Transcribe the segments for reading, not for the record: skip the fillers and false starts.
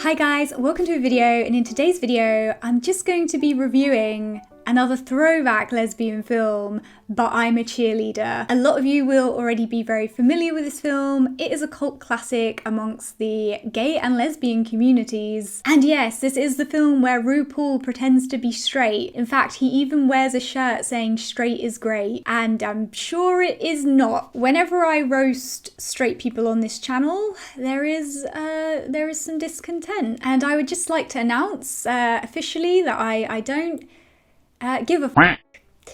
Hi guys, welcome to a video, and in today's video I'm just going to be reviewing another throwback lesbian film, But I'm a Cheerleader. A lot of you will already be very familiar with this film. It is a cult classic amongst the gay and lesbian communities. And yes, this is the film where RuPaul pretends to be straight. In fact, he even wears a shirt saying straight is great, and I'm sure it is not. Whenever I roast straight people on this channel, there is some discontent. And I would just like to announce officially that I don't give a f***.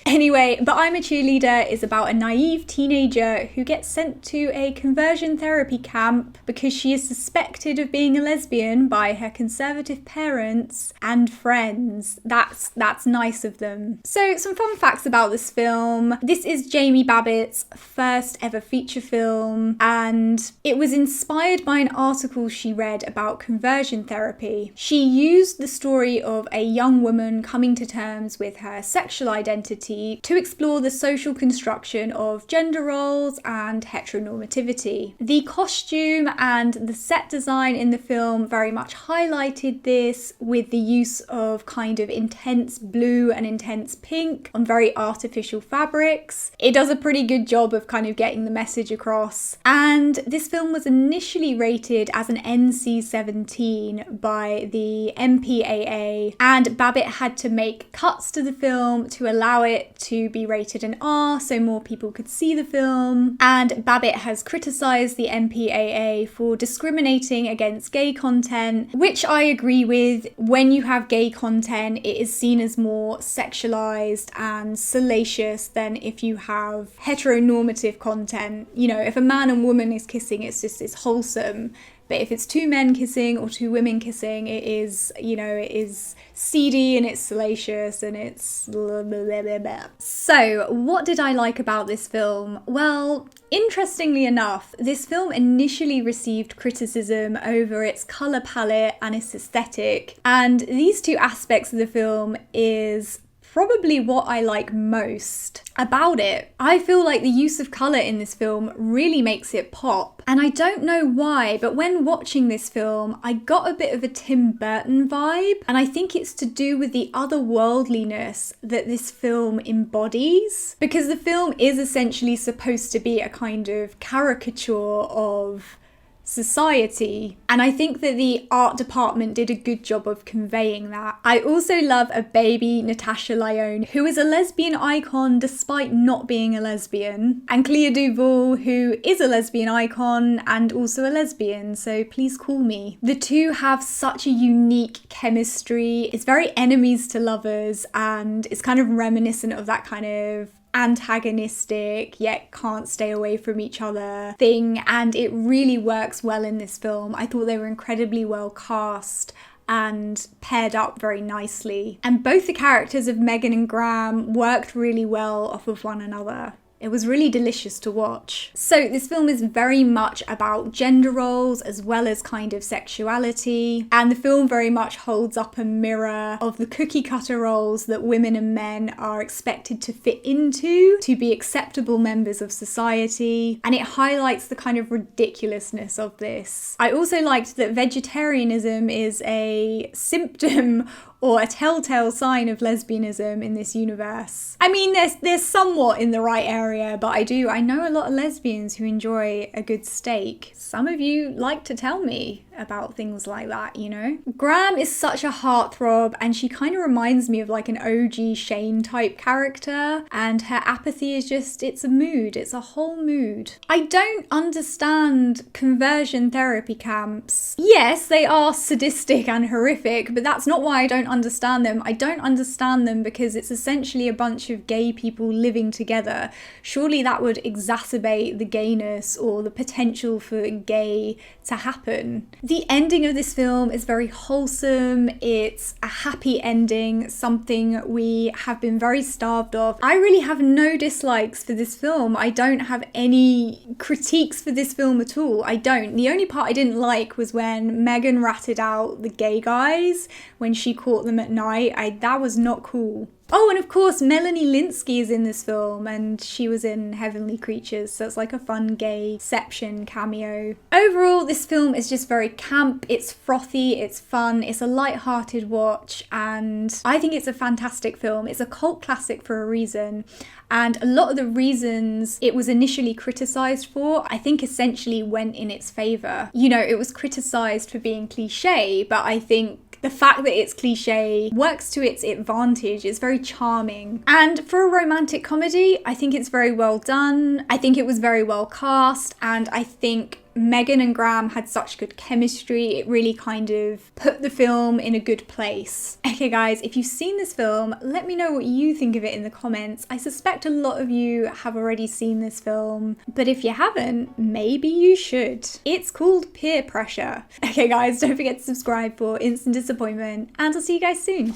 Anyway, But I'm a Cheerleader is about a naive teenager who gets sent to a conversion therapy camp because she is suspected of being a lesbian by her conservative parents and friends. That's nice of them. So, some fun facts about this film. This is Jamie Babbitt's first ever feature film, and it was inspired by an article she read about conversion therapy. She used the story of a young woman coming to terms with her sexual identity to explore the social construction of gender roles and heteronormativity. The costume and the set design in the film very much highlighted this, with the use of kind of intense blue and intense pink on very artificial fabrics. It does a pretty good job of kind of getting the message across. And this film was initially rated as an NC-17 by the MPAA, and Babbitt had to make cuts to the film to allow it to be rated an R so more people could see the film. And Babbitt has criticised the MPAA for discriminating against gay content, which I agree with. When you have gay content, it is seen as more sexualised and salacious than if you have heteronormative content. You know, if a man and woman is kissing, it's wholesome. But if it's two men kissing or two women kissing, it is, you know, it is seedy and it's salacious and it's blah, blah, blah, blah, blah. So, what did I like about this film? Well, interestingly enough, this film initially received criticism over its colour palette and its aesthetic. And these two aspects of the film is probably what I like most about it. I feel like the use of colour in this film really makes it pop. And I don't know why, but when watching this film, I got a bit of a Tim Burton vibe. And I think it's to do with the otherworldliness that this film embodies. Because the film is essentially supposed to be a kind of caricature of society, and I think that the art department did a good job of conveying that. I also love a baby Natasha Lyonne, who is a lesbian icon despite not being a lesbian, and Clea Duvall, who is a lesbian icon and also a lesbian, so please call me. The two have such a unique chemistry. It's very enemies to lovers, and it's kind of reminiscent of that kind of antagonistic yet can't stay away from each other thing, and it really works well in this film. I thought they were incredibly well cast and paired up very nicely, and both the characters of Megan and Graham worked really well off of one another. It was really delicious to watch. So this film is very much about gender roles as well as kind of sexuality, and the film very much holds up a mirror of the cookie cutter roles that women and men are expected to fit into to be acceptable members of society, and it highlights the kind of ridiculousness of this. I also liked that vegetarianism is a symptom or a telltale sign of lesbianism in this universe. I mean, there's somewhat in the right area, but I know a lot of lesbians who enjoy a good steak. Some of you like to tell me about things like that, you know? Graham is such a heartthrob, and she kind of reminds me of like an OG Shane type character, and her apathy is just, it's a mood, it's a whole mood. I don't understand conversion therapy camps. Yes, they are sadistic and horrific, but that's not why I don't understand them. I don't understand them because it's essentially a bunch of gay people living together. Surely that would exacerbate the gayness or the potential for gay to happen. The ending of this film is very wholesome. It's a happy ending, something we have been very starved of. I really have no dislikes for this film. I don't have any critiques for this film at all. I don't. The only part I didn't like was when Megan ratted out the gay guys when she caught them at night. That was not cool. Oh, and of course, Melanie Linsky is in this film, and she was in Heavenly Creatures, so it's like a fun gayception cameo. Overall, this film is just very camp, it's frothy, it's fun, it's a light-hearted watch, and I think it's a fantastic film. It's a cult classic for a reason, and a lot of the reasons it was initially criticised for, I think essentially went in its favour. You know, it was criticised for being cliche, but I think the fact that it's cliche works to its advantage. It's very charming. And for a romantic comedy, I think it's very well done. I think it was very well cast, and I think Megan and Graham had such good chemistry. It really kind of put the film in a good place. Okay guys, if you've seen this film, let me know what you think of it in the comments. I suspect a lot of you have already seen this film, but if you haven't, maybe you should. It's called Peer Pressure. Okay guys, don't forget to subscribe for instant disappointment, and I'll see you guys soon.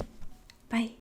Bye.